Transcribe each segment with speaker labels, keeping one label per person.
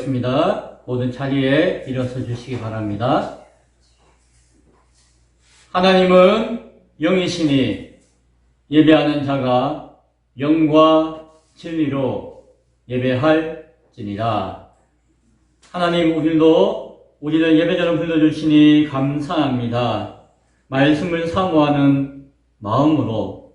Speaker 1: 기도하겠습니다. 모든 자리에 일어서 주시기 바랍니다. 하나님은 영이시니 예배하는 자가 영과 진리로 예배할지니라. 하나님, 우리를 예배자로 불러주시니 감사합니다. 말씀을 사모하는 마음으로,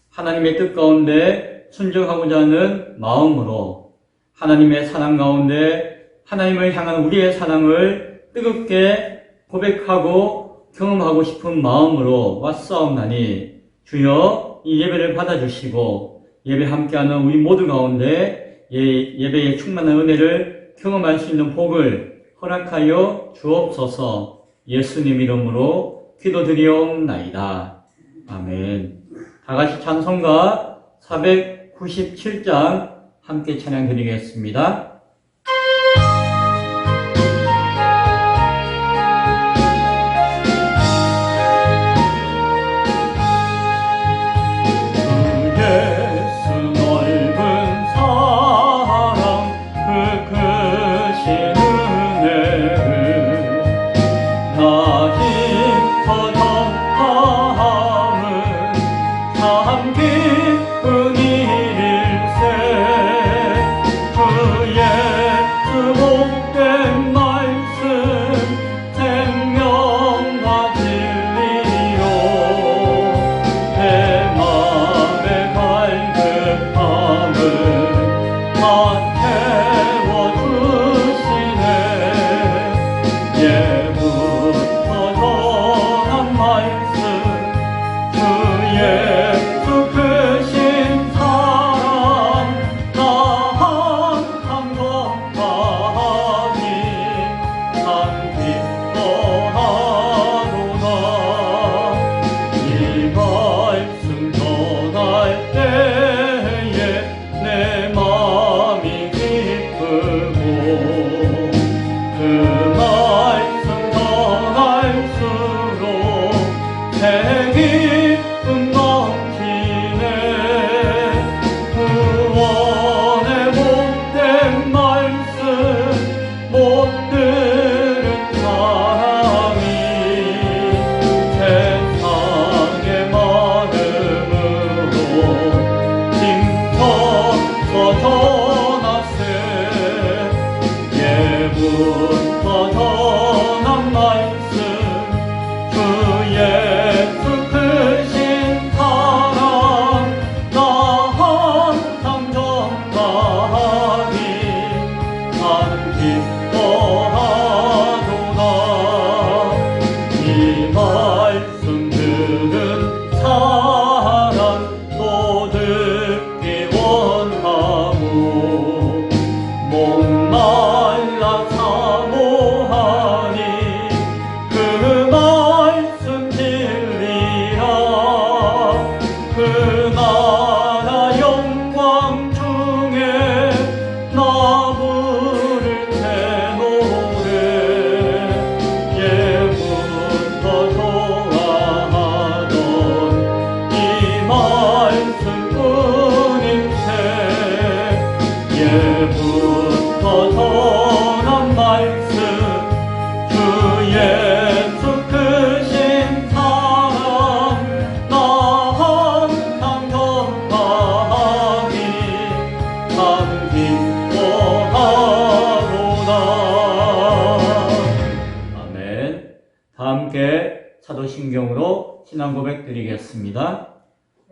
Speaker 1: 하나님의 뜻 가운데 순종하고자 하는 마음으로, 하나님의 사랑 가운데 하나님을 향한 우리의 사랑을 뜨겁게 고백하고 경험하고 싶은 마음으로 왔사옵나니, 주여 이 예배를 받아주시고 예배 함께하는 우리 모두 가운데 예배의 충만한 은혜를 경험할 수 있는 복을 허락하여 주옵소서. 예수님 이름으로 기도드리옵나이다. 아멘. 다같이 찬송가 497장 함께 찬양드리겠습니다. 사도신경으로 신앙 고백 드리겠습니다.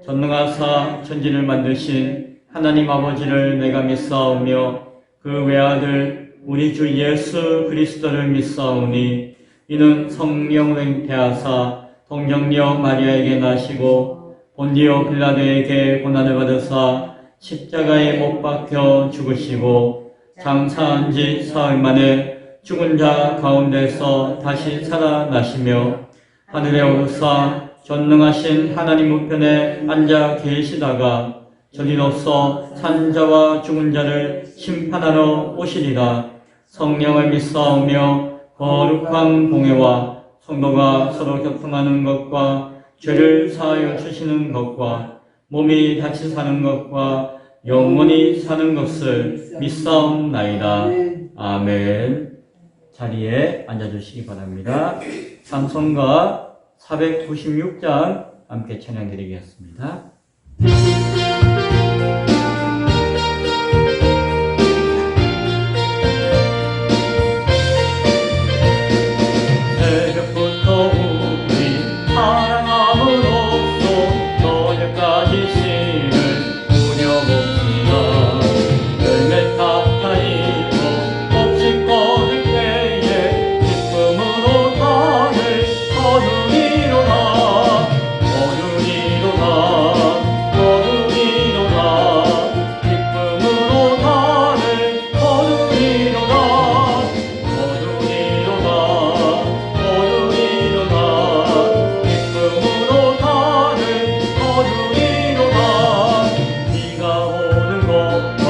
Speaker 1: 전능하사 천지를 만드신 하나님 아버지를 내가 믿사오며 그 외아들 우리 주 예수 그리스도를 믿사오니 이는 성령으로 잉태하사 동정녀 마리아에게 나시고 본디오 빌라도에게 고난을 받으사 십자가에 못 박혀 죽으시고 장사한 지 사흘 만에 죽은 자 가운데서 다시 살아나시며 하늘에 오르사 전능하신 하나님 우편에 앉아 계시다가 저리로서 산자와 죽은 자를 심판하러 오시리라. 성령을 믿사오며 거룩한 공회와 성도가 서로 교통하는 것과 죄를 사하여 주시는 것과 몸이 다시 사는 것과 영원히 사는 것을 믿사옵나이다. 아멘. 자리에 앉아주시기 바랍니다. 찬송가 496장 함께 찬양드리겠습니다. 새벽부터 우리 사랑함으로써 저녁까지 신을 누려봅니다. 열매 타타이고 곱씹 거둘 때에 기쁨으로 산을 거두리로다 기쁨으로 산을 거두리로다 기쁨으로 산을 거두리로다 비가 오는 것과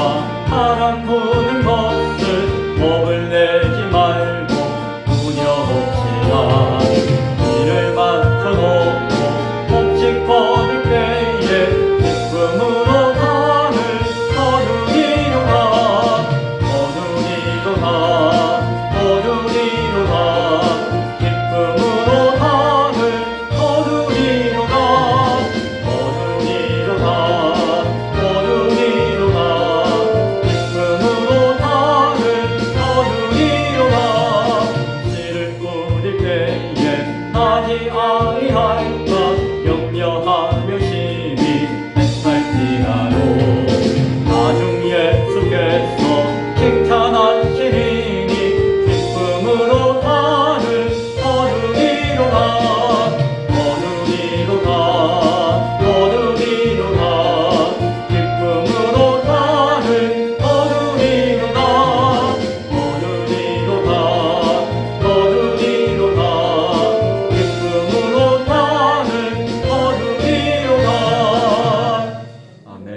Speaker 1: 바람 부는 것을 겁을 내지 말고 누려봅시다. 이를 맞춰놓고 곱씹 거둘 때에 기쁨으로 산을 거두리로다 기쁨으로 산을 거두리로다 기쁨으로 산을 거두리로다 씨를 뿌릴 때에 나지 아니할까 염려하며 심히 행할지라도 나중 예수께서 칭찬하시리니 기쁨으로 산을 거두리로다 기쁨으로 산을 거두리로다 기쁨으로 산을 거두리로다. 아멘.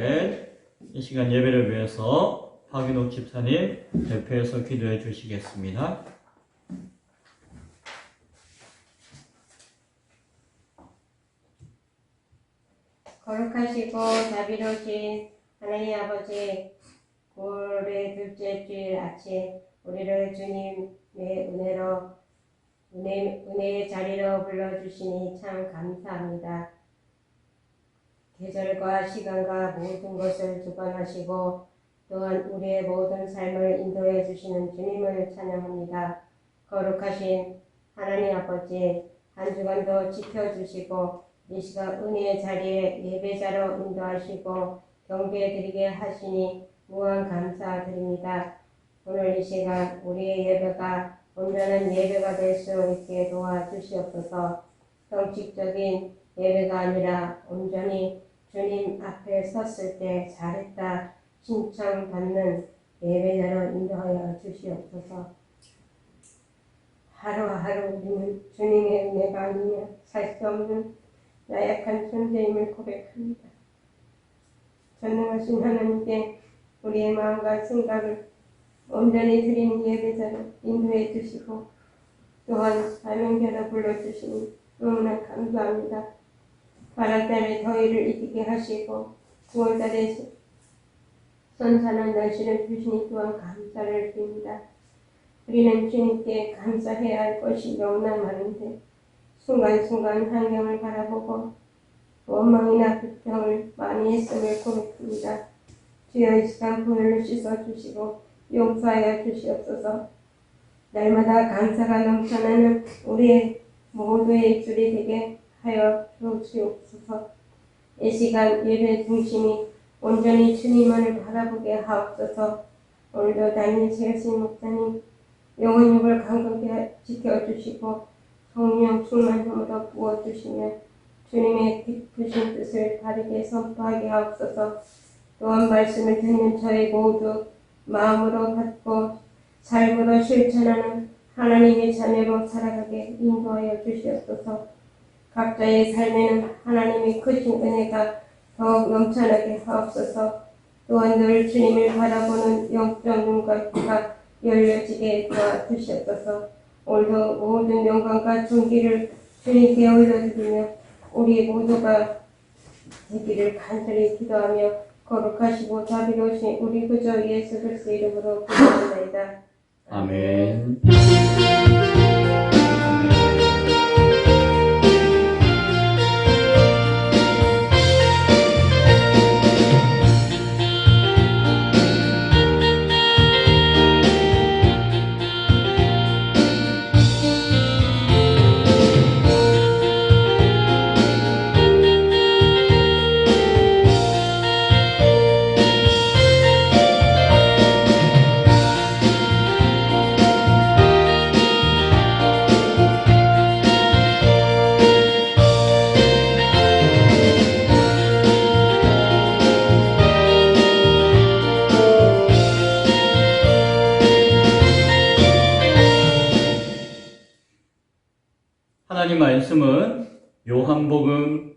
Speaker 1: 이 시간 예배를 위해서 박윤옥 집사님 대표해서 기도해 주시겠습니다.
Speaker 2: 거룩하시고 자비로우신 하나님 아버지, 9월의 둘째 주일 아침 우리를 주님의 은혜의 자리로 불러주시니 참 감사합니다. 계절과 시간과 모든 것을 주관하시고 또한 우리의 모든 삶을 인도해 주시는 주님을 찬양합니다. 거룩하신 하나님 아버지, 한 주간도 지켜주시고 이 시간 은혜의 자리에 예배자로 인도하시고 경배드리게 하시니 무한 감사드립니다. 오늘 이 시간 우리의 예배가 온전한 예배가 될 수 있게 도와주시옵소서. 형식적인 예배가 아니라 온전히 주님 앞에 섰을 때 잘했다 칭찬받는 예배자로 인도하여 주시옵소서. 하루하루 우리는 주님의 은혜가 아니면 살 수 없는 나약한 존재임을 고백합니다. 전능하신 하나님께 우리의 마음과 생각을 온전히 드리는 예배자로 인도해 주시고 또한 사명자로 불러주시니 너무나 감사합니다. 바람달에 더위를 이기게 하시고 9월달에 선선한 날씨를 주시니 또한 감사를 드립니다. 우리는 주님께 감사해야 할 것이 너무나 많은데 순간순간 환경을 바라보고 원망이나 불평을 많이 했음을 고백합니다. 주여 이 시간 보혈로 씻어주시고 용서하여 주시옵소서. 날마다 감사가 넘쳐나는 우리의 모두의 입술이 되게 하여 주시옵소서. 이 시간 예배 중심이 온전히 주님만을 바라보게 하옵소서. 오늘도 담임 세우신 목사님 영혼육을 강건케 지켜주시고 성령 충만함으로 부어주시며 주님의 깊으신 뜻을 바르게 선포하게 하옵소서. 또한 말씀을 듣는 저희 모두 마음으로 받고 삶으로 실천하는 하나님의 자녀로 살아가게 인도하여 주시옵소서. 각자의 삶에는 하나님의 크신 은혜가 더욱 넘쳐나게 하옵소서. 또한 늘 주님을 바라보는 영적 눈과 귀가 열려지게 도와주시옵소서. 오늘도 모든 영광과 존귀를 주님께 올려드리며 우리 모두가 되기를 간절히 기도하며 거룩하시고 자비로우신 우리 구주 예수 그리스도 이름으로 기도합니다.
Speaker 1: 아멘. 하나님 말씀은 요한복음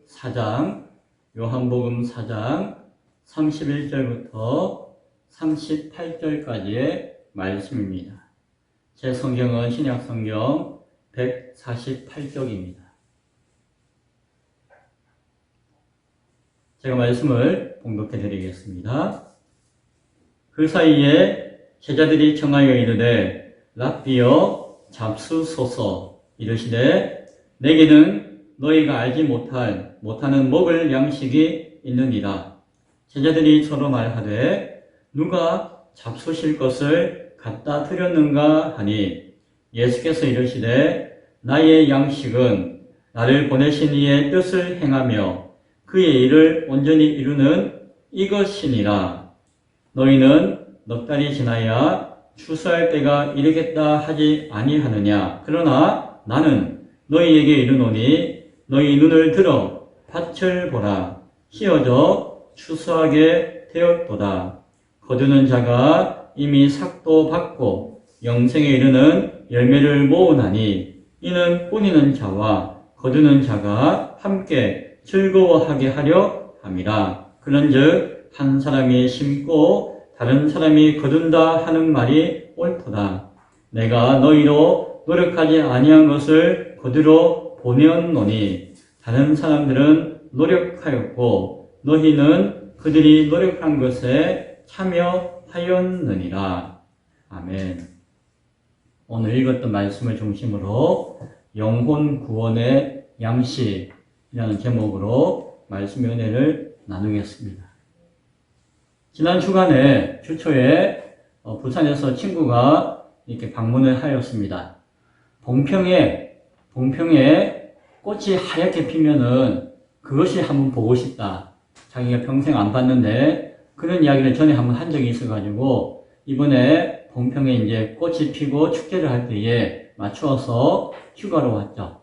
Speaker 1: 4장 31절부터 38절까지의 말씀입니다. 제 성경은 신약성경 148쪽입니다. 제가 말씀을 봉독해 드리겠습니다. 그 사이에 제자들이 청하여 이르되 랍비여 잡수소서 이르시되 내게는 너희가 알지 못하는 먹을 양식이 있느니라. 제자들이 서로 말하되 누가 잡수실 것을 갖다 드렸는가 하니 예수께서 이르시되 나의 양식은 나를 보내신 이의 뜻을 행하며 그의 일을 온전히 이루는 이것이니라. 너희는 넉 달이 지나야 추수할 때가 이르겠다 하지 아니하느냐. 그러나 나는 너희에게 이르노니 너희 눈을 들어 밭을 보라. 휘어져 추수하게 되었도다. 거두는 자가 이미 삭도 받고 영생에 이르는 열매를 모으나니 이는 뿌리는 자와 거두는 자가 함께 즐거워하게 하려 함이라. 그런즉 한 사람이 심고 다른 사람이 거둔다 하는 말이 옳도다. 내가 너희로 노력하지 아니한 것을 거두러 보내었노니 다른 사람들은 노력하였고 너희는 그들이 노력한 것에 참여하였느니라. 아멘. 오늘 읽었던 말씀을 중심으로 영혼 구원의 양식이라는 제목으로 말씀의 은혜를 나누겠습니다. 지난 주간에 주초에 부산에서 친구가 이렇게 방문을 하였습니다. 봉평에 꽃이 하얗게 피면은 그것이 한번 보고 싶다. 자기가 평생 안 봤는데 그런 이야기를 전에 한번 한 적이 있어가지고 이번에 봉평에 이제 꽃이 피고 축제를 할 때에 맞추어서 휴가로 왔죠.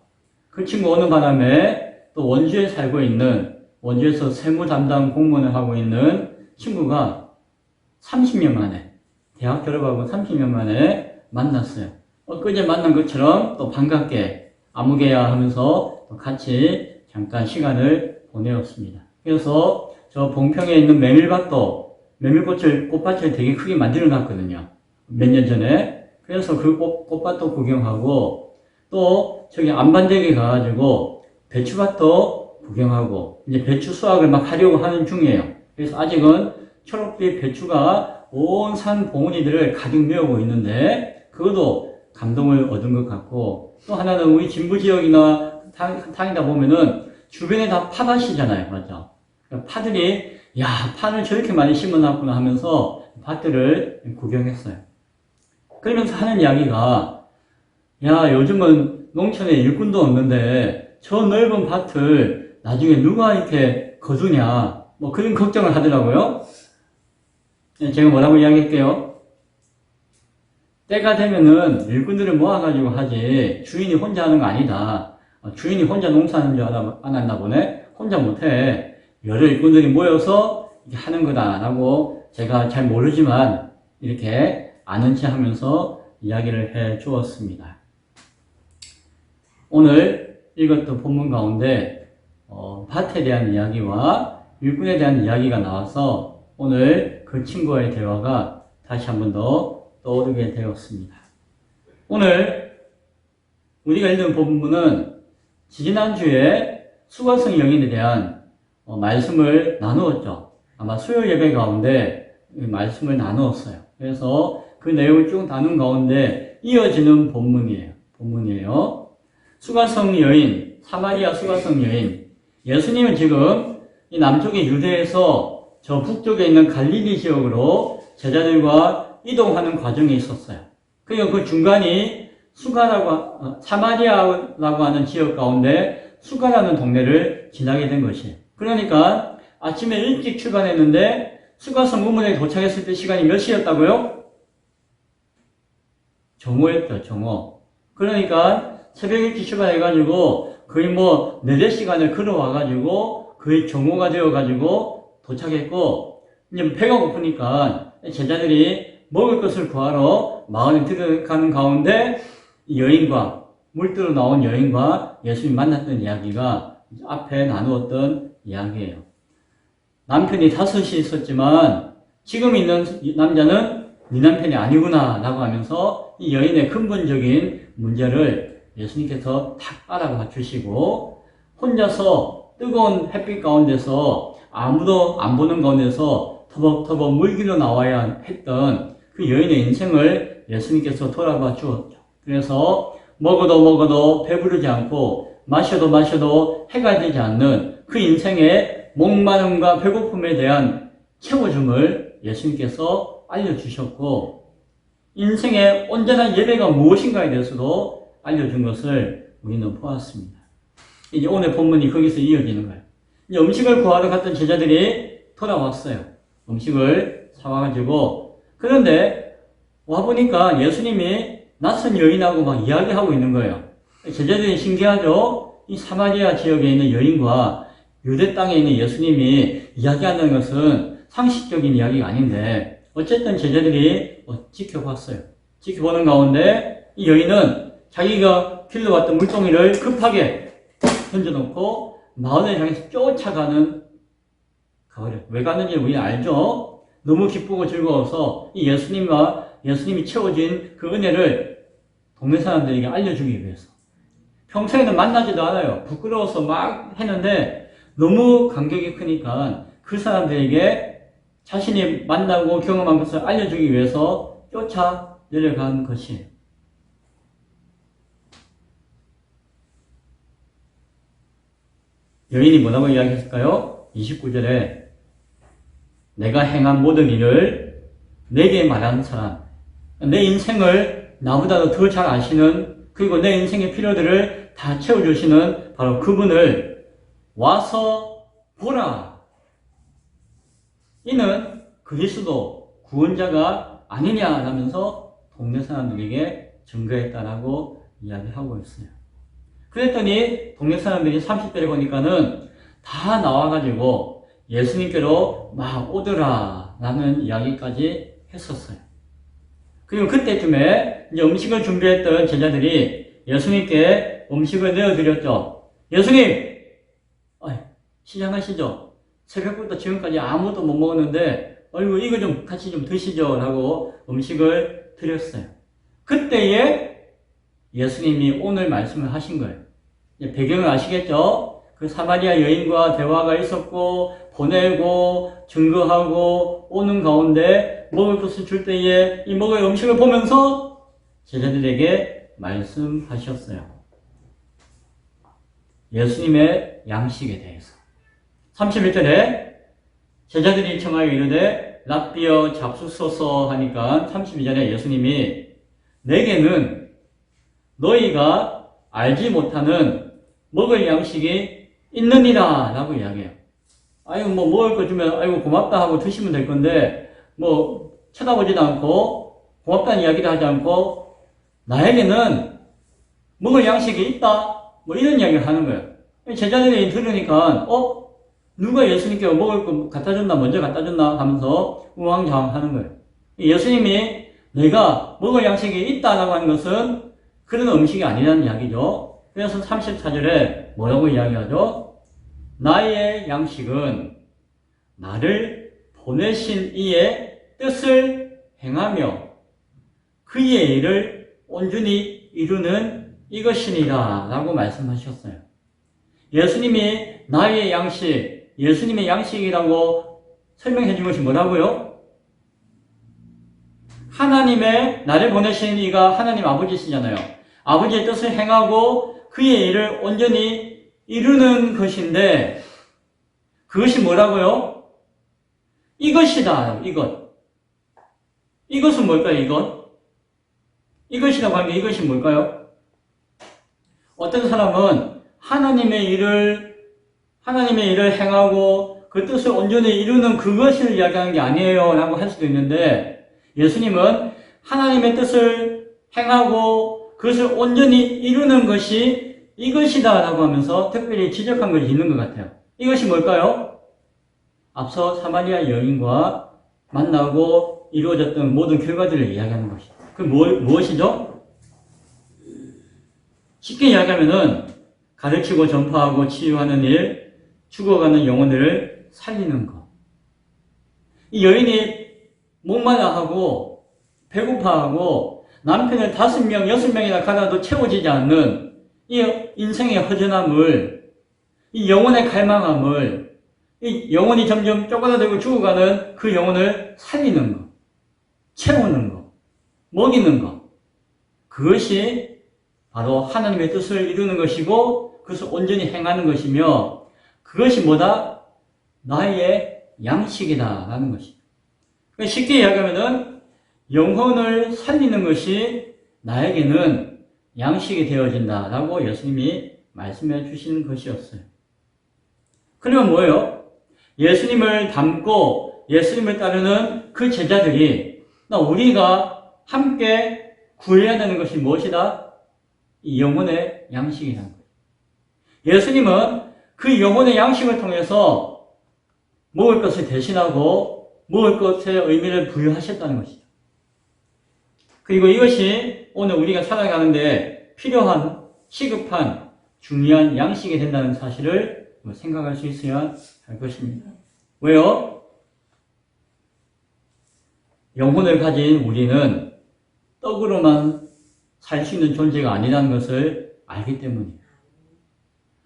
Speaker 1: 그 친구 오는 바람에 또 원주에 살고 있는 원주에서 세무 담당 공무원을 하고 있는 친구가 30년 만에 대학 졸업하고 30년 만에 만났어요. 엊그제 만난 것처럼 또 반갑게 아무개야 하면서 또 같이 잠깐 시간을 보내었습니다. 그래서 저 봉평에 있는 꽃밭을 되게 크게 만들어 놨거든요. 몇 년 전에. 그래서 그 꽃밭도 구경하고 또 저기 안반대에 가가지고 배추밭도 구경하고 이제 배추 수확을 막 하려고 하는 중이에요. 그래서 아직은 초록빛 배추가 온 산 봉우리들을 가득 메우고 있는데 그것도 감동을 얻은 것 같고 또 하나는 우리 진부 지역이나 다니다 보면은 주변에 다 파밭이잖아요. 맞죠? 파들이 야 파를 저렇게 많이 심어놨구나 하면서 밭들을 구경했어요. 그러면서 하는 이야기가 야 요즘은 농촌에 일꾼도 없는데 저 넓은 밭을 나중에 누가 이렇게 거두냐 뭐 그런 걱정을 하더라고요. 제가 뭐라고 이야기할게요. 때가 되면은 일꾼들을 모아가지고 하지 주인이 혼자 하는 거 아니다. 주인이 혼자 농사하는 줄 알았나 보네. 혼자 못해. 여러 일꾼들이 모여서 이렇게 하는 거다라고 제가 잘 모르지만 이렇게 아는 체 하면서 이야기를 해 주었습니다. 오늘 읽었던 본문 가운데 밭에 대한 이야기와 일꾼에 대한 이야기가 나와서 오늘 그 친구와의 대화가 다시 한 번 더 떠오르게 되었습니다. 오늘 우리가 읽은 본문은 지지난주에 수거성 영인에 대한 말씀을 나누었죠. 아마 수요 예배 가운데 말씀을 나누었어요. 그래서 그 내용을 쭉 다룬 가운데 이어지는 본문이에요. 수가성 여인, 사마리아 수가성 여인. 예수님은 지금 이 남쪽의 유대에서 저 북쪽에 있는 갈릴리 지역으로 제자들과 이동하는 과정에 있었어요. 그리고 그 중간이 사마리아라고 하는 지역 가운데 수가라는 동네를 지나게 된 것이에요. 그러니까 아침에 일찍 출발했는데 수가성 우물에 도착했을 때 시간이 몇 시였다고요? 정오였죠, 정오. 그러니까 새벽 일찍 출발해가지고 거의 4-5시간을 걸어와가지고 거의 정오가 되어가지고 도착했고, 이제 배가 고프니까 제자들이 먹을 것을 구하러 마을에 들어가는 가운데 여인과, 물들어 나온 여인과 예수님이 만났던 이야기가 앞에 나누었던 이야기예요. 남편이 5이 있었지만 지금 있는 이 남자는 네 남편이 아니구나 라고 하면서 이 여인의 근본적인 문제를 예수님께서 탁 알아봐 주시고, 혼자서 뜨거운 햇빛 가운데서 아무도 안 보는 가운데서 터벅터벅 물길로 나와야 했던 그 여인의 인생을 예수님께서 돌아봐 주었죠. 그래서 먹어도 배부르지 않고 마셔도 해가 되지 않는 그 인생의 목마름과 배고픔에 대한 채워줌을 예수님께서 알려주셨고, 인생의 온전한 예배가 무엇인가에 대해서도 알려준 것을 우리는 보았습니다. 이제 오늘 본문이 거기서 이어지는 거예요. 이제 음식을 구하러 갔던 제자들이 돌아왔어요. 음식을 사와가지고. 그런데 와보니까 예수님이 낯선 여인하고 막 이야기하고 있는 거예요. 제자들이 신기하죠? 이 사마리아 지역에 있는 여인과 유대 땅에 있는 예수님이 이야기한다는 것은 상식적인 이야기가 아닌데, 어쨌든 제자들이 지켜봤어요. 지켜보는 가운데 이 여인은 자기가 길러 왔던 물동이를 급하게 던져놓고 마을을 향해서 쫓아가는 가버려요. 왜 갔는지 우리 알죠? 너무 기쁘고 즐거워서 이 예수님이 채워진 그 은혜를 동네 사람들에게 알려주기 위해서. 평소에는 만나지도 않아요. 부끄러워서 막 했는데 너무 감격이 크니까 그 사람들에게 자신이 만나고 경험한 것을 알려주기 위해서 쫓아 내려간 것이에요. 여인이 뭐라고 이야기했을까요? 29절에 내가 행한 모든 일을 내게 말하는 사람, 내 인생을 나보다도 더 잘 아시는, 그리고 내 인생의 필요들을 다 채워주시는 바로 그분을 와서 보라. 이는 그리스도 구원자가 아니냐라면서 동네 사람들에게 증거했다라고 이야기하고 있어요. 그랬더니 동네 사람들이 30절에 보니까는 다 나와가지고 예수님께로 막 오더라 라는 이야기까지 했었어요. 그리고 그때쯤에 이제 음식을 준비했던 제자들이 예수님께 음식을 내어드렸죠. 예수님! 시장하시죠? 새벽부터 지금까지 아무것도 못 먹었는데 이거 좀 같이 좀 드시죠 라고 음식을 드렸어요. 그때에 예수님이 오늘 말씀을 하신 거예요. 배경을 아시겠죠? 그 사마리아 여인과 대화가 있었고, 보내고, 증거하고, 오는 가운데 먹을 것을 줄 때에 이 먹을 음식을 보면서 제자들에게 말씀하셨어요. 예수님의 양식에 대해서. 31절에 제자들이 청하여 이르되 랍비여 잡수소서 하니까 32절에 예수님이 내게는 너희가 알지 못하는 먹을 양식이 있느니라 라고 이야기해요. 먹을 거 주면 고맙다 하고 드시면 될 건데 쳐다보지도 않고 고맙다는 이야기도 하지 않고 나에게는 먹을 양식이 있다 이런 이야기를 하는 거예요. 제자들이 들으니까 누가 예수님께 먹을 거 갖다 줬나, 먼저 갖다 줬나 하면서 우왕좌왕하는 거예요. 예수님이 내가 먹을 양식이 있다라고 하는 것은 그런 음식이 아니라는 이야기죠. 그래서 34절에 뭐라고 이야기하죠? 나의 양식은 나를 보내신 이의 뜻을 행하며 그의 일을 온전히 이루는 이것이니라 라고 말씀하셨어요. 예수님이 나의 양식, 예수님의 양식이라고 설명해 준 것이 뭐라고요? 하나님의 나를 보내신 이가 하나님 아버지시잖아요. 아버지의 뜻을 행하고 그의 일을 온전히 이루는 것인데 그것이 뭐라고요? 이것이다. 이것은 뭘까요? 이것이라고 하는 게 이것이 뭘까요? 어떤 사람은 하나님의 일을 행하고 그 뜻을 온전히 이루는 그것을 이야기하는 게 아니에요 라고 할 수도 있는데 예수님은 하나님의 뜻을 행하고 그것을 온전히 이루는 것이 이것이다 라고 하면서 특별히 지적한 것이 있는 것 같아요. 이것이 뭘까요? 앞서 사마리아 여인과 만나고 이루어졌던 모든 결과들을 이야기하는 것이죠. 그 무엇이죠? 쉽게 이야기하면은 가르치고 전파하고 치유하는 일, 죽어가는 영혼을 살리는 것. 이 여인이 목마르하고 배고파하고 남편을 5명, 6명이나 가다도 채워지지 않는 이 인생의 허전함을, 이 영혼의 갈망함을, 이 영혼이 점점 쪼그라들고 죽어가는 그 영혼을 살리는 것, 채우는 것, 먹이는 것. 그것이 바로 하나님의 뜻을 이루는 것이고 그것을 온전히 행하는 것이며 그것이 뭐다? 나의 양식이다라는 것이다. 쉽게 이야기하면은 영혼을 살리는 것이 나에게는 양식이 되어진다라고 예수님이 말씀해 주신 것이었어요. 그러면 뭐예요? 예수님을 닮고 예수님을 따르는 그 제자들이 우리가 함께 구해야 되는 것이 무엇이다? 이 영혼의 양식이라는 거예요. 예수님은 그 영혼의 양식을 통해서 먹을 것을 대신하고 먹을 것의 의미를 부여하셨다는 것이죠. 그리고 이것이 오늘 우리가 살아가는데 필요한, 시급한, 중요한 양식이 된다는 사실을 생각할 수 있어야 할 것입니다. 왜요? 영혼을 가진 우리는 떡으로만 살 수 있는 존재가 아니라는 것을 알기 때문이에요.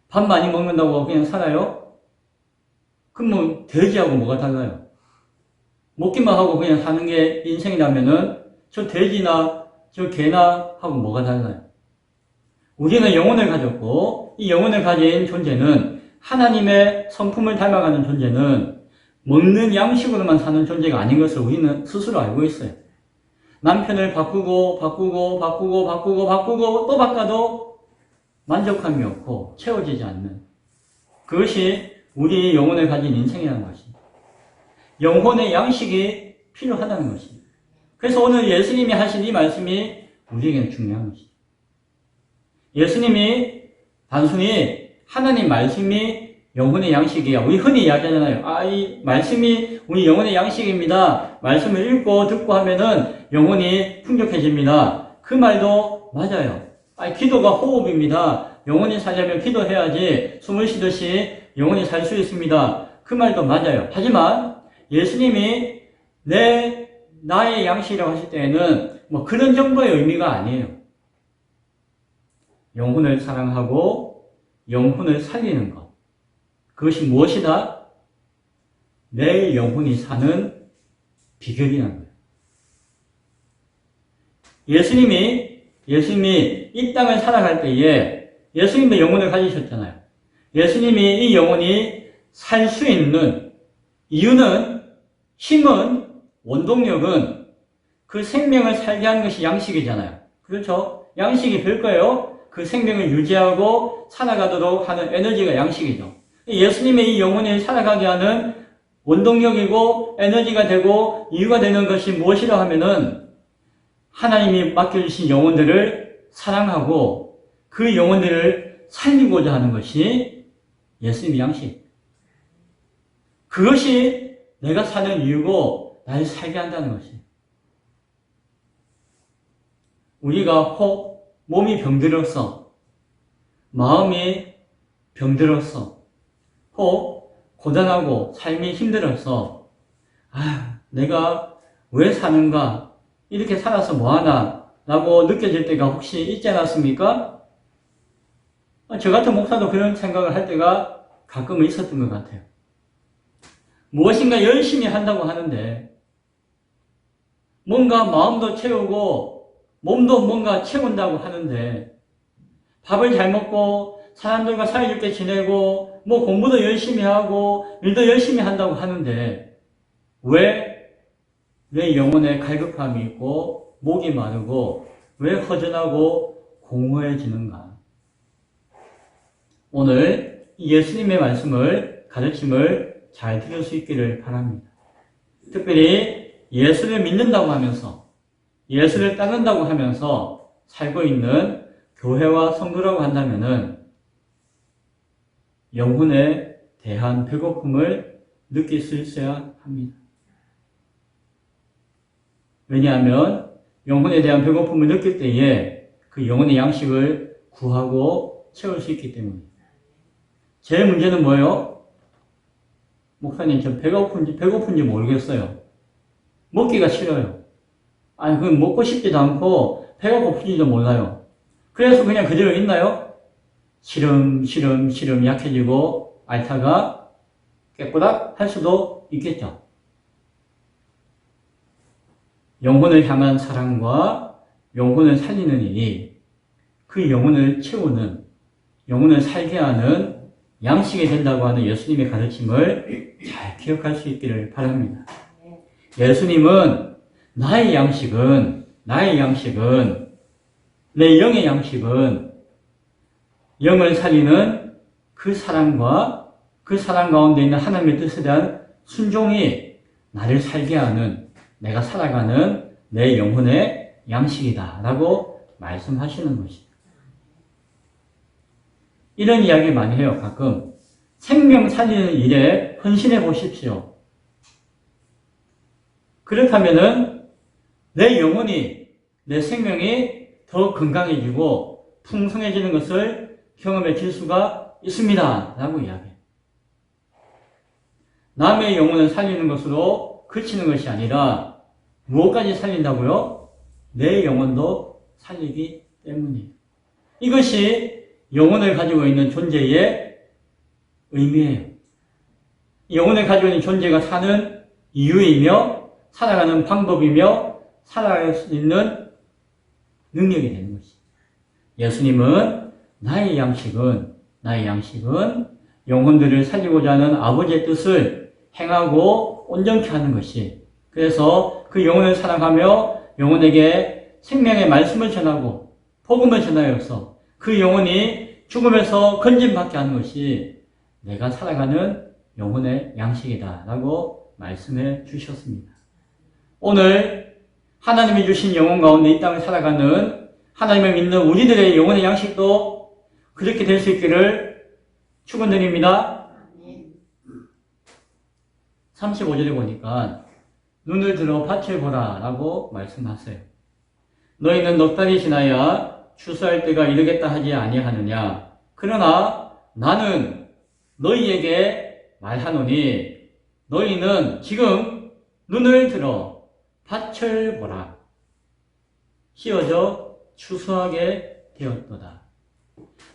Speaker 1: 밥 많이 먹는다고 그냥 살아요? 그럼 뭐 돼지하고 뭐가 달라요? 먹기만 하고 그냥 사는 게 인생이라면은 저 돼지나 저 개나 하고 뭐가 달라요? 우리는 영혼을 가졌고 이 영혼을 가진 존재는 하나님의 성품을 닮아가는 존재는 먹는 양식으로만 사는 존재가 아닌 것을 우리는 스스로 알고 있어요. 남편을 바꾸고 또 바꿔도 만족함이 없고 채워지지 않는 그것이 우리 영혼을 가진 인생이라는 것입니다. 영혼의 양식이 필요하다는 것입니다. 그래서 오늘 예수님이 하신 이 말씀이 우리에게는 중요한 것입니다. 예수님이 단순히 하나님 말씀이 영혼의 양식이야. 우리 흔히 이야기하잖아요. 이 말씀이 우리 영혼의 양식입니다. 말씀을 읽고 듣고 하면은 영혼이 풍족해집니다. 그 말도 맞아요. 기도가 호흡입니다. 영혼이 살려면 기도해야지 숨을 쉬듯이 영혼이 살 수 있습니다. 그 말도 맞아요. 하지만 예수님이 나의 양식이라고 하실 때에는 그런 정도의 의미가 아니에요. 영혼을 사랑하고 영혼을 살리는 것. 그것이 무엇이다? 내 영혼이 사는 비결이라는 거예요. 예수님이 이 땅을 살아갈 때에 예수님도 영혼을 가지셨잖아요. 예수님이 이 영혼이 살 수 있는 이유는 힘은 원동력은 그 생명을 살게 하는 것이 양식이잖아요. 그렇죠? 양식이 별거예요. 그 생명을 유지하고 살아가도록 하는 에너지가 양식이죠. 예수님의 이 영혼이 살아가게 하는 원동력이고 에너지가 되고 이유가 되는 것이 무엇이라 하면은 하나님이 맡겨주신 영혼들을 사랑하고 그 영혼들을 살리고자 하는 것이 예수님의 양식. 그것이 내가 사는 이유고 나를 살게 한다는 것이. 우리가 혹 몸이 병들어서 마음이 병들어서 혹 고단하고 삶이 힘들어서 내가 왜 사는가 이렇게 살아서 뭐하나 라고 느껴질 때가 혹시 있지 않았습니까? 저 같은 목사도 그런 생각을 할 때가 가끔은 있었던 것 같아요. 무엇인가 열심히 한다고 하는데 뭔가 마음도 채우고 몸도 뭔가 채운다고 하는데 밥을 잘 먹고 사람들과 사이좋게 지내고 뭐 공부도 열심히 하고 일도 열심히 한다고 하는데 왜 내 영혼에 갈급함이 있고 목이 마르고 왜 허전하고 공허해지는가? 오늘 예수님의 말씀을 가르침을 잘 들을 수 있기를 바랍니다. 특별히 예수를 믿는다고 하면서 예수를 따른다고 하면서 살고 있는 교회와 성도라고 한다면은 영혼에 대한 배고픔을 느낄 수 있어야 합니다. 왜냐하면 영혼에 대한 배고픔을 느낄 때에 그 영혼의 양식을 구하고 채울 수 있기 때문입니다. 제 문제는 뭐예요? 목사님, 저 배고픈지 모르겠어요. 먹기가 싫어요. 아니, 그건 먹고 싶지도 않고 배가 고픈지도 몰라요. 그래서 그냥 그대로 있나요? 시름 약해지고 앓다가 깨꼬닥 할 수도 있겠죠. 영혼을 향한 사랑과 영혼을 살리는 일이 그 영혼을 채우는, 영혼을 살게 하는 양식이 된다고 하는 예수님의 가르침을 잘 기억할 수 있기를 바랍니다. 예수님은 나의 양식은, 내 영의 양식은 영을 살리는 그 사랑과 그 사랑 가운데 있는 하나님의 뜻에 대한 순종이 나를 살게 하는, 내가 살아가는 내 영혼의 양식이다 라고 말씀하시는 것입니다. 이런 이야기 많이 해요. 가끔 생명 살리는 일에 헌신해 보십시오. 그렇다면은 내 영혼이, 내 생명이 더 건강해지고 풍성해지는 것을 경험해 질 수가 있습니다 라고 이야기해요. 남의 영혼을 살리는 것으로 그치는 것이 아니라 무엇까지 살린다고요? 내 영혼도 살리기 때문이에요. 이것이 영혼을 가지고 있는 존재의 의미예요. 영혼을 가지고 있는 존재가 사는 이유이며 살아가는 방법이며 살아갈 수 있는 능력이 되는 것이죠. 예수님은 나의 양식은 영혼들을 살리고자 하는 아버지의 뜻을 행하고 온전케 하는 것이, 그래서 그 영혼을 사랑하며 영혼에게 생명의 말씀을 전하고 복음을 전하여서 그 영혼이 죽음에서 건짐받게 하는 것이 내가 살아가는 영혼의 양식이다 라고 말씀해 주셨습니다. 오늘 하나님이 주신 영혼 가운데 이 땅을 살아가는 하나님을 믿는 우리들의 영혼의 양식도 그렇게 될 수 있기를 축원드립니다. 35절에 보니까 눈을 들어 밭을 보라 라고 말씀하세요. 너희는 넉 달이 지나야 추수할 때가 이르겠다 하지 아니하느냐. 그러나 나는 너희에게 말하노니 너희는 지금 눈을 들어 밭을 보라. 씌어져 추수하게 되었도다.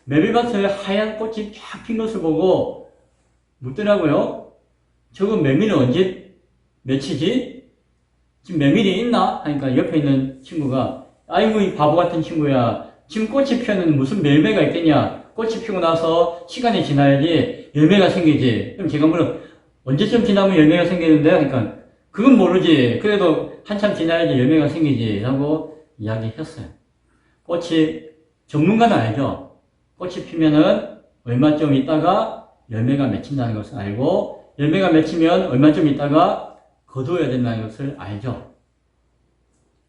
Speaker 1: 메밀밭에 하얀 꽃이 쫙 핀 것을 보고 묻더라고요. 저거 메밀은 언제 맺히지? 지금 메밀이 있나? 하니까 옆에 있는 친구가 아이고 이 바보 같은 친구야. 지금 꽃이 피었는데 무슨 열매가 있겠냐? 꽃이 피고 나서 시간이 지나야지 열매가 생기지. 그럼 제가 물어 언제쯤 지나면 열매가 생기는데? 하니까 그건 모르지. 그래도 한참 지나야지 열매가 생기지. 라고 이야기했어요. 꽃이 전문가는 알죠? 꽃이 피면은 얼마쯤 있다가 열매가 맺힌다는 것을 알고 열매가 맺히면 얼마쯤 있다가 거두어야 된다는 것을 알죠.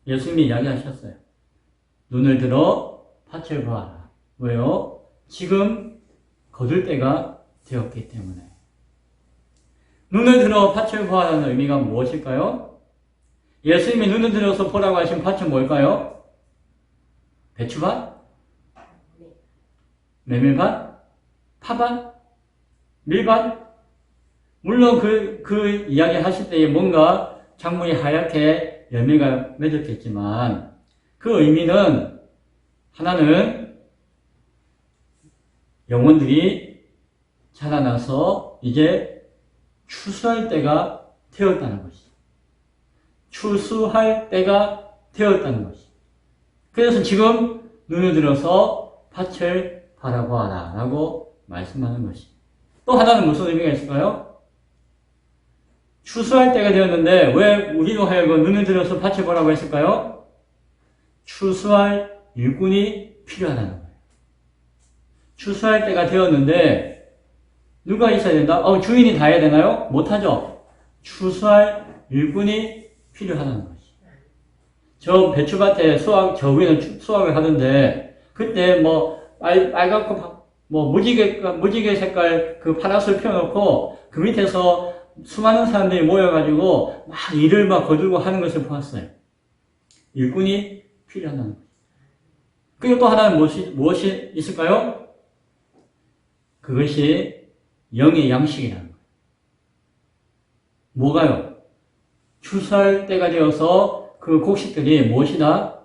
Speaker 1: 예수님이 이야기하셨어요. 눈을 들어 밭을 보아라. 왜요? 지금 거둘 때가 되었기 때문에. 눈을 들어 밭을 보아라는 의미가 무엇일까요? 예수님이 눈을 들어서 보라고 하신 밭은 뭘까요? 배추밭? 메밀밭? 파밭? 밀밭? 물론 그 이야기 하실 때에 뭔가 작물이 하얗게 열매가 맺었겠지만 그 의미는 하나는 영혼들이 자라나서 이제 추수할 때가 되었다는 것이죠. 추수할 때가 되었다는 것이. 그래서 지금 눈을 들어서 밭을 바라보아라 라고 말씀하는 것이. 또 하나는 무슨 의미가 있을까요? 추수할 때가 되었는데 왜 우리로 하여금 눈을 들어서 밭을 보라고 했을까요? 추수할 일꾼이 필요하다는 거예요. 추수할 때가 되었는데 누가 있어야 된다? 주인이 다 해야 되나요? 못하죠. 추수할 일꾼이 필요하다는 것이. 저 배추밭에 저 위에는 수확을 하던데 그때 빨갛고 무지개 색깔 그 파란을 펴놓고 그 밑에서 수많은 사람들이 모여가지고 막 일을 거들고 하는 것을 보았어요. 일꾼이 필요하다는 거예요. 그리고 또 하나는 무엇이 있을까요? 그것이 영의 양식이라는 거예요. 뭐가요? 추수할 때가 되어서 그 곡식들이 무엇이다?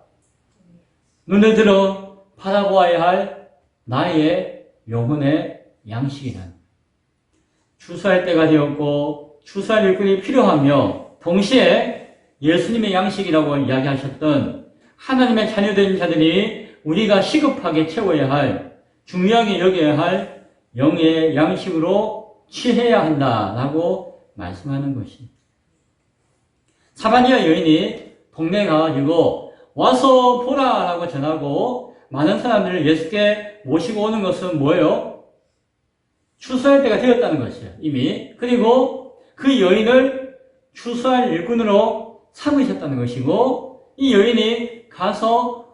Speaker 1: 눈을 들어 바라보아야 할 나의 영혼의 양식이라는 거예요. 추수할 때가 되었고 추수할 일꾼이 필요하며 동시에 예수님의 양식이라고 이야기하셨던 하나님의 자녀된 자들이 우리가 시급하게 채워야 할, 중요하게 여겨야 할 영의 양식으로 취해야 한다라고 말씀하는 것입니다. 사마리아 여인이 동네에 가가지고 와서 보라라고 전하고 많은 사람들을 예수께 모시고 오는 것은 뭐예요? 추수할 때가 되었다는 것이에요. 이미. 그리고 그 여인을 추수할 일꾼으로 삼으셨다는 것이고 이 여인이 가서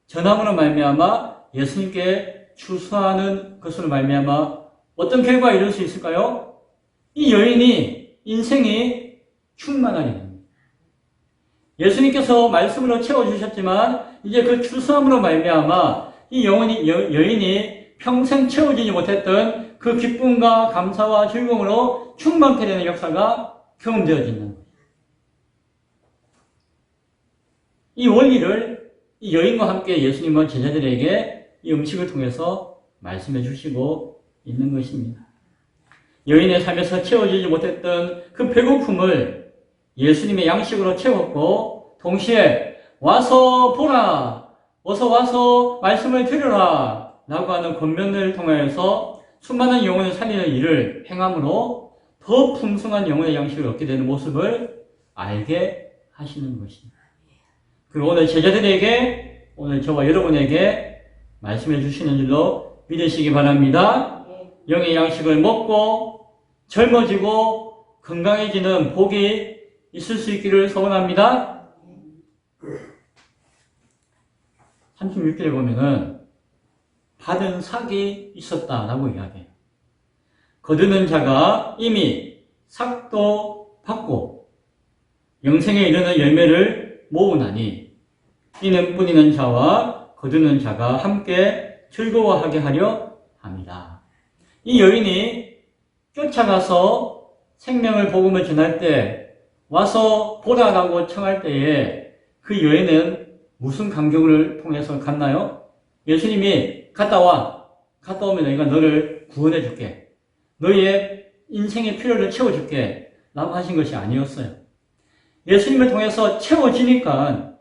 Speaker 1: 전함으로 말미암아 예수님께 추수하는 것으로 말미암아 어떤 결과가 이룰 수 있을까요? 이 여인이 인생이 충만하게 됩니다. 예수님께서 말씀으로 채워주셨지만 이제 그 추수함으로 말미암아 이 여인이 평생 채워지지 못했던 그 기쁨과 감사와 즐거움으로 충만케 되는 역사가 경험되어지는 거예요. 이 원리를 이 여인과 함께 예수님은 제자들에게 이 음식을 통해서 말씀해 주시고 있는 것입니다. 여인의 삶에서 채워지지 못했던 그 배고픔을 예수님의 양식으로 채웠고 동시에 와서 보라, 어서 와서 말씀을 들으라 라고 하는 권면을 통하여서 수많은 영혼을 살리는 일을 행함으로 더 풍성한 영혼의 양식을 얻게 되는 모습을 알게 하시는 것입니다. 그리고 오늘 제자들에게, 오늘 저와 여러분에게 말씀해 주시는 줄로 믿으시기 바랍니다. 영의 양식을 먹고 젊어지고 건강해지는 복이 있을 수 있기를 소원합니다. 36절에 보면은 받은 삭이 있었다라고 이야기해요. 거두는 자가 이미 삭도 받고 영생에 이르는 열매를 모으나니 이는 뿌리는 자와 거두는 자가 함께 즐거워하게 하려 합니다. 이 여인이 쫓아가서 생명을 복음을 전할 때 와서 보라라고 청할 때에 그 여인은 무슨 감격을 통해서 갔나요? 예수님이 갔다 오면 내가 너를 구원해 줄게. 너의 인생의 필요를 채워줄게. 라고 하신 것이 아니었어요. 예수님을 통해서 채워지니까,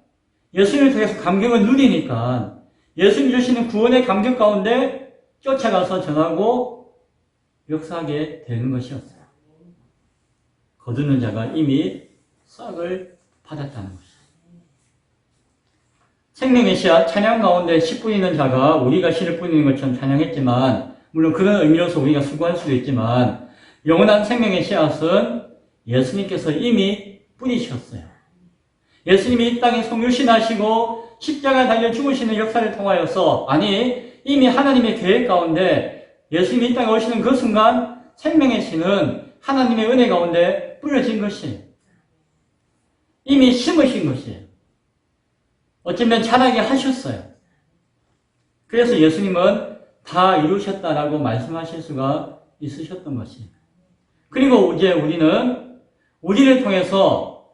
Speaker 1: 예수님을 통해서 감격을 누리니까, 예수님 주시는 구원의 감격 가운데 쫓아가서 전하고 역사하게 되는 것이었어요. 거두는 자가 이미 싹을 받았다는 것이죠. 생명의 씨앗 찬양 가운데 씨 뿌리는 자가 우리가 씨를 뿌리는 것처럼 찬양했지만 물론 그런 의미로서 우리가 수고할 수도 있지만 영원한 생명의 씨앗은 예수님께서 이미 뿌리셨어요. 예수님이 이 땅에 성육신하시고 십자가에 달려 죽으시는 역사를 통하여서 이미 하나님의 계획 가운데 예수님이 이 땅에 오시는 그 순간 생명의 씨는 하나님의 은혜 가운데 뿌려진 것이에요. 이미 심으신 것이에요. 어쩌면 자라게 하셨어요. 그래서 예수님은 다 이루셨다라고 말씀하실 수가 있으셨던 것이에요. 그리고 이제 우리를 통해서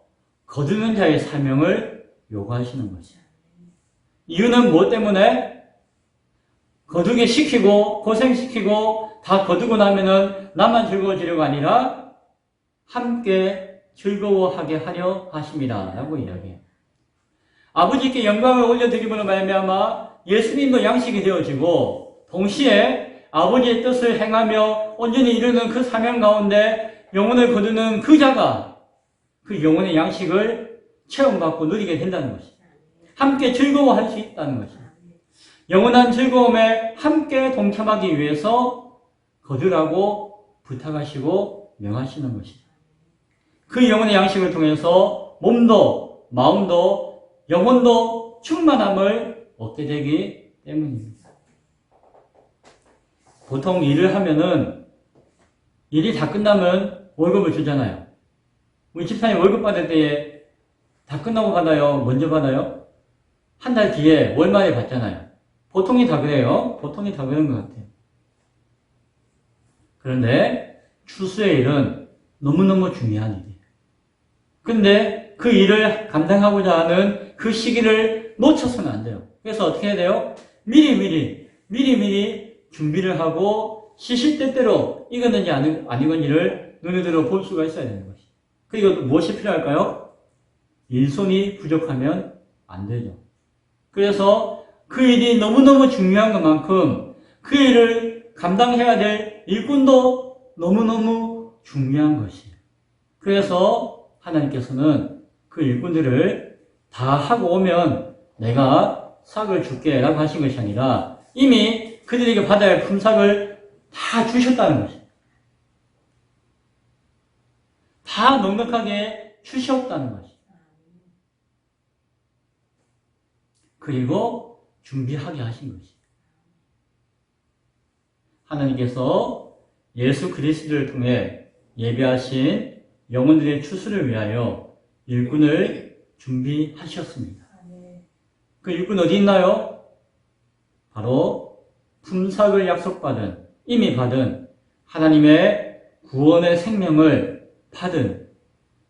Speaker 1: 거두는 자의 사명을 요구하시는 것이에요. 이유는 무엇 때문에? 거두게 시키고 고생시키고 다 거두고 나면은 나만 즐거워지려고 아니라 함께 즐거워하게 하려 하십니다. 라고 이야기해요. 아버지께 영광을 올려드림으로 말미암아 예수님도 양식이 되어지고 동시에 아버지의 뜻을 행하며 온전히 이루는 그 사명 가운데 영혼을 거두는 그 자가 그 영혼의 양식을 체험받고 누리게 된다는 것이죠. 함께 즐거워할 수 있다는 것이죠. 영원한 즐거움에 함께 동참하기 위해서 거두라고 부탁하시고 명하시는 것이죠. 그 영혼의 양식을 통해서 몸도 마음도 영혼도 충만함을 얻게 되기 때문입니다. 보통 일을 하면은 일이 다 끝나면 월급을 주잖아요. 우리 집사님 월급 받을 때에 다 끝나고 받아요? 먼저 받아요? 한 달 뒤에 월말에 받잖아요. 보통이 다 그래요. 보통이 다 그런 것 같아요. 그런데 추수의 일은 너무너무 중요한 일이에요. 근데 그 일을 감당하고자 하는 그 시기를 놓쳐서는 안 돼요. 그래서 어떻게 해야 돼요? 미리 준비를 하고 시시때때로 이거는지 아니건지를 눈으로 볼 수가 있어야 되는 것이죠. 그리고 무엇이 필요할까요? 일손이 부족하면 안 되죠. 그래서 그 일이 너무너무 중요한 것만큼 그 일을 감당해야 될 일꾼도 너무너무 중요한 것이에요. 그래서 하나님께서는 그 일꾼들을 다 하고 오면 내가 삭을 줄게 라고 하신 것이 아니라 이미 그들에게 받아야 할 품삯을 다 주셨다는 것이에요. 다 넉넉하게 주셨다는 것이에요. 그리고 준비하게 하신 것이에요. 하나님께서 예수 그리스도를 통해 예배하신 영혼들의 추수를 위하여 일꾼을 준비하셨습니다. 그 일꾼 어디 있나요? 바로 품삯을 약속받은, 이미 받은 하나님의 구원의 생명을 받은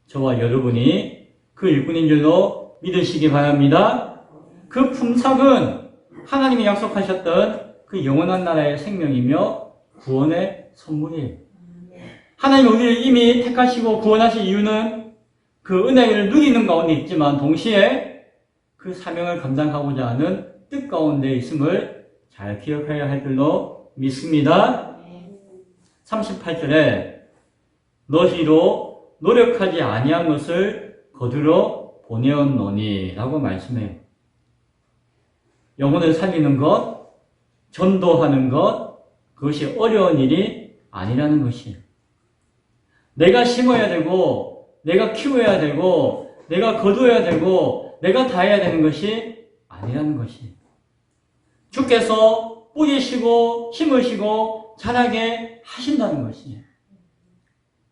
Speaker 1: 저와 여러분이 그 일꾼인 줄로 믿으시기 바랍니다. 그 품삯은 하나님이 약속하셨던 그 영원한 나라의 생명이며 구원의 선물이에요. 하나님은 우리를 이미 택하시고 구원하신 이유는 그 은혜를 누리는 가운데 있지만 동시에 그 사명을 감당하고자 하는 뜻 가운데 있음을 잘 기억해야 할 줄로 믿습니다. 38절에 너희로 노력하지 아니한 것을 거두러 보내었노니 라고 말씀해요. 영혼을 살리는 것, 전도하는 것, 그것이 어려운 일이 아니라는 것이에요. 내가 심어야 되고, 내가 키워야 되고, 내가 거두어야 되고, 내가 다 해야 되는 것이 아니라는 것이에요. 주께서 뿌리시고, 심으시고, 자라게 하신다는 것이에요.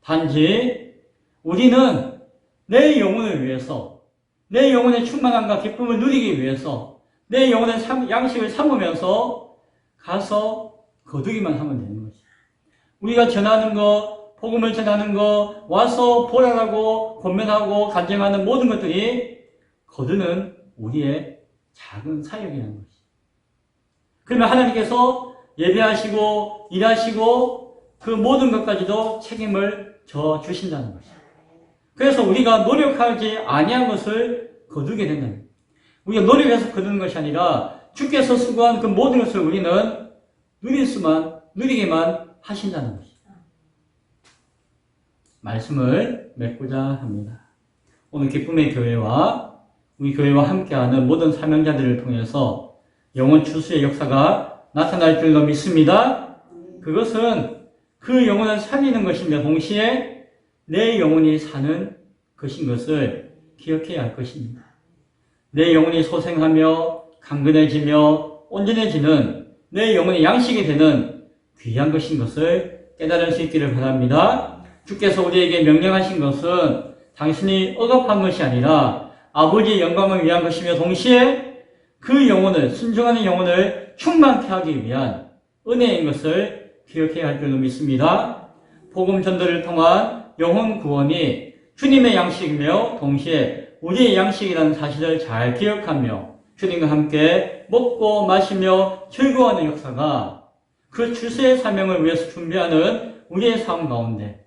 Speaker 1: 단지 우리는 내 영혼을 위해서, 내 영혼의 충만함과 기쁨을 누리기 위해서, 내 영혼의 양식을 삼으면서 가서 거두기만 하면 되는 것이에요. 우리가 전하는 것, 복음을 전하는 것, 와서 보라라고 권면하고 간증하는 모든 것들이 거두는 우리의 작은 사역이라는 것이에요. 그러면 하나님께서 예배하시고 일하시고 그 모든 것까지도 책임을 져 주신다는 것이에요. 그래서 우리가 노력하지 아니한 것을 거두게 된다는 거예요. 우리가 노력해서 거두는 것이 아니라 주께서 수고한 그 모든 것을 우리는 누리게만 하신다는 것이에요. 말씀을 맺고자 합니다. 오늘 기쁨의 교회와 우리 교회와 함께하는 모든 사명자들을 통해서 영혼 추수의 역사가 나타날 줄로 믿습니다. 그것은 그 영혼을 살리는 것이며 동시에 내 영혼이 사는 것인 것을 기억해야 할 것입니다. 내 영혼이 소생하며 강건해지며 온전해지는 내 영혼의 양식이 되는 귀한 것인 것을 깨달을 수 있기를 바랍니다. 주께서 우리에게 명령하신 것은 당신이 억압한 것이 아니라 아버지의 영광을 위한 것이며 동시에 그 영혼을, 순종하는 영혼을 충만케 하기 위한 은혜인 것을 기억해야 할 줄로 믿습니다. 복음 전도를 통한 영혼 구원이 주님의 양식이며 동시에 우리의 양식이라는 사실을 잘 기억하며 주님과 함께 먹고 마시며 즐거워하는 역사가 그 추수의 사명을 위해서 준비하는 우리의 삶 가운데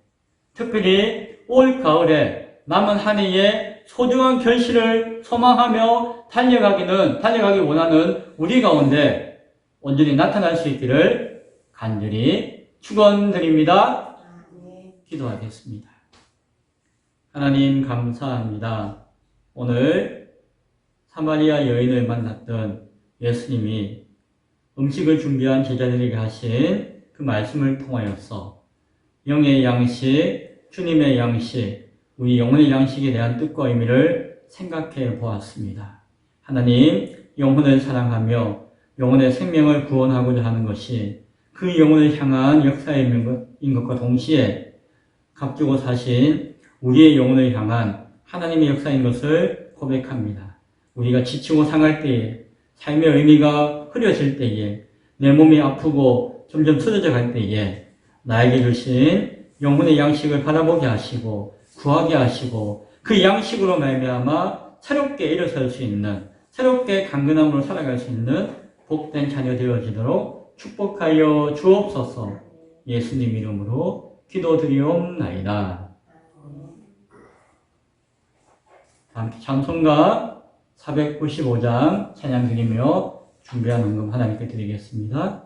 Speaker 1: 특별히 올 가을에 남은 한 해에 소중한 결실을 소망하며 달려가기 원하는 우리 가운데 온전히 나타날 수 있기를 간절히 축원드립니다. 기도하겠습니다. 하나님 감사합니다. 오늘 사마리아 여인을 만났던 예수님이 음식을 준비한 제자들에게 하신 그 말씀을 통하여서 영의 양식, 주님의 양식, 우리 영혼의 양식에 대한 뜻과 의미를 생각해 보았습니다. 하나님, 영혼을 사랑하며 영혼의 생명을 구원하고자 하는 것이 그 영혼을 향한 역사인 것과 동시에 값주고 사신 우리의 영혼을 향한 하나님의 역사인 것을 고백합니다. 우리가 지치고 상할 때에, 삶의 의미가 흐려질 때에, 내 몸이 아프고 점점 쓰러져 갈 때에 나에게 주신 영혼의 양식을 바라보게 하시고 구하게 하시고 그 양식으로 말미암아 새롭게 일어설 수 있는, 새롭게 강건함으로 살아갈 수 있는 복된 자녀 되어지도록 축복하여 주옵소서. 예수님 이름으로 기도드리옵나이다. 함께 찬송가 495장 찬양 드리며 준비한 헌금 하나님께 드리겠습니다.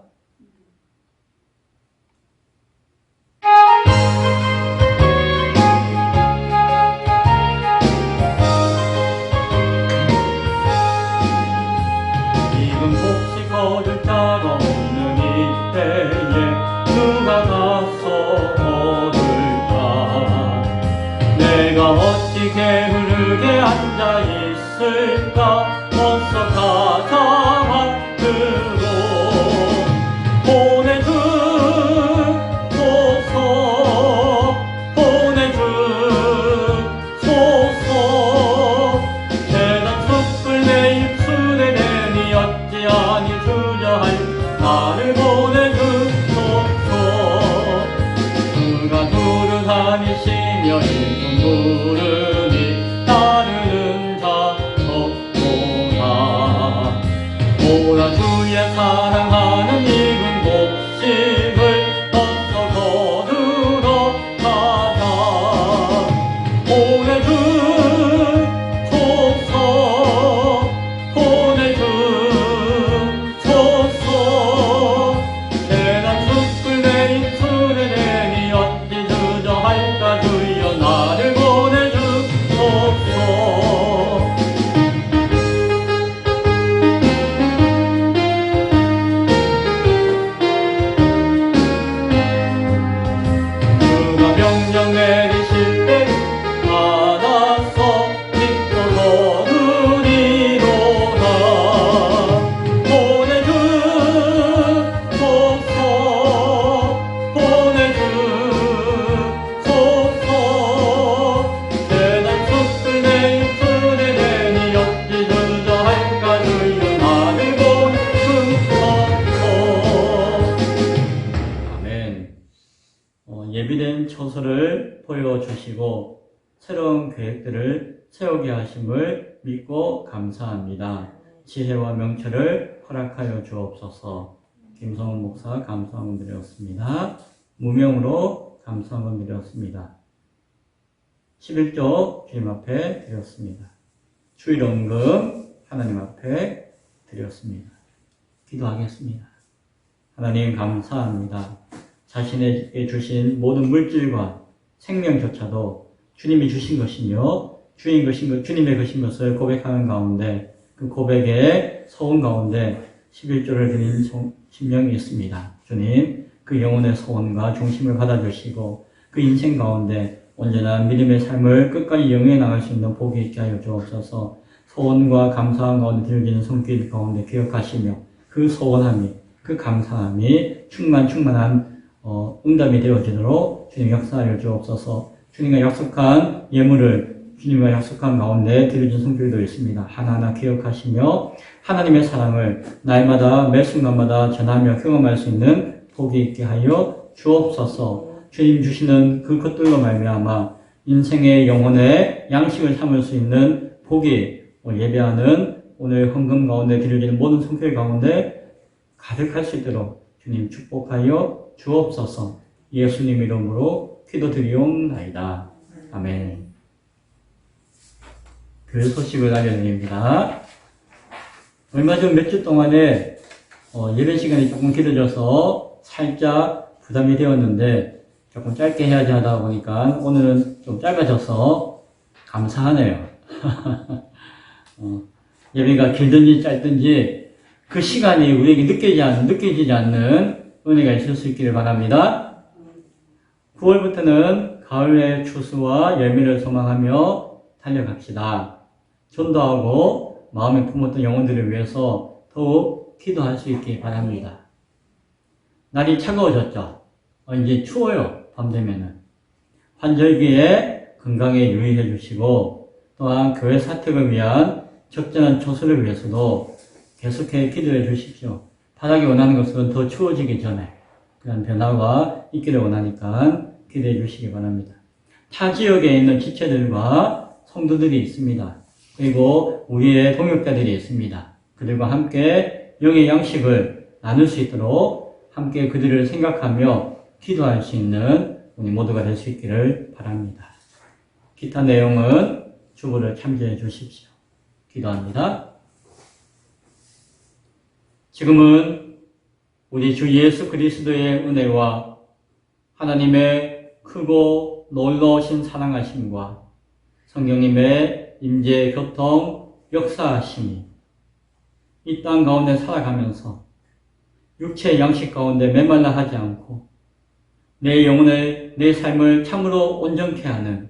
Speaker 1: 지금 혹시 거둘 자가 없는 이때에 누가 가서 얻을까? 내가 어찌 게으르게 앉아 있을까? 어서 가자 들어 보내주소서. 재단 숯불 내 입술에 대니 어찌 아니 주저할 나를 보내주소서. 누가 둘을 다니시며 일도 모르니 따르는 자 없구나. 오라 주의 사랑하는 익은 곡식을 어서 거두러 가자. 보내주소서. 재단 숯불 내 입술에 대니 어찌 주저할까? 주여 나를 보내주소서. 누가 명령 내리실 때 받아서 믿고 거두리로다. 보내주소서. 재단 숯불 내 입술에 대니 어찌 주저할까? 주여 나를 보내주소서. 아멘. 예비된 처소를 보여주시고 새로운 계획들을 세우게 하심을 믿고 감사합니다. 지혜와 명철을 허락하여 주옵소서. 김성훈 목사 감사함을 드렸습니다. 무명으로 감사함을 드렸습니다. 11조 주님 앞에 드렸습니다. 주일원금 하나님 앞에 드렸습니다. 기도하겠습니다. 하나님 감사합니다. 자신에게 주신 모든 물질과 생명조차도 주님이 주신 것이며 주님의 것인 것을 고백하는 가운데 그 고백의 소원 가운데 11조를 드린 신명이 있습니다. 주님, 그 영혼의 소원과 중심을 받아주시고 그 인생 가운데 온전한 믿음의 삶을 끝까지 영위해 나갈 수 있는 복이 있게 하여 주옵소서. 소원과 감사함 가운데 들어지는 손길 가운데 기억하시며 그 소원함이, 그 감사함이 충만한 응답이 되어지도록 주님 역사하여 주옵소서. 주님과 약속한 예물을 주님과 약속한 가운데 드려진 손길도 있습니다. 하나하나 기억하시며 하나님의 사랑을 날마다 매 순간마다 전하며 경험할 수 있는 복이 있게 하여 주옵소서. 주님 주시는 그 것들로 말미암아 인생의 영혼의 양식을 삼을 수 있는 복이 예배하는 오늘 헌금 가운데 드려지는 모든 손길 가운데 가득할 수 있도록 주님 축복하여 주옵소서. 예수님 이름으로 기도드리옵나이다. 아멘. 교회 소식을 알려드립니다. 얼마 전 몇 주 동안에 예배 시간이 조금 길어져서 살짝 부담이 되었는데 조금 짧게 해야지 하다 보니까 오늘은 좀 짧아져서 감사하네요. 예배가 길든지 짧든지 그 시간이 우리에게 느껴지지 않는 은혜가 있을 수 있기를 바랍니다. 9월부터는 가을의 추수와 열매를 소망하며 달려갑시다. 전도하고 마음에 품었던 영혼들을 위해서 더욱 기도할 수 있기 바랍니다. 날이 차가워졌죠. 이제 추워요. 밤 되면은. 환절기에 건강에 유의해 주시고 또한 교회 사택을 위한 적절한 조수를 위해서도 계속해 기도해 주십시오. 바라기 원하는 것은 더 추워지기 전에 그런 변화가 있기를 원하니까 기도해 주시기 바랍니다. 타 지역에 있는 지체들과 성도들이 있습니다. 그리고 우리의 동역자들이 있습니다. 그들과 함께 영의 양식을 나눌 수 있도록 함께 그들을 생각하며 기도할 수 있는 우리 모두가 될 수 있기를 바랍니다. 기타 내용은 주보를 참조해 주십시오. 기도합니다. 지금은 우리 주 예수 그리스도의 은혜와 하나님의 크고 놀라우신 사랑하심과 성령님의 임재, 교통, 역사하심이 이 땅 가운데 살아가면서 육체의 양식 가운데 메말라 하지 않고 내 영혼을, 내 삶을 참으로 온전케 하는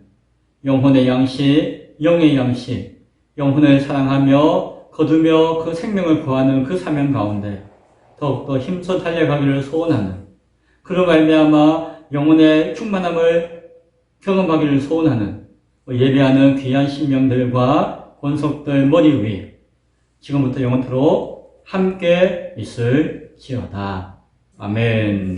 Speaker 1: 영혼의 양식, 영의 양식, 영혼을 사랑하며 거두며 그 생명을 구하는 그 사명 가운데 더욱더 힘써 달려가기를 소원하는 그로 말미암아 영혼의 충만함을 경험하기를 소원하는 예배하는 귀한 신명들과 권속들 머리 위에 지금부터 영원토록 함께 있을지어다. 아멘.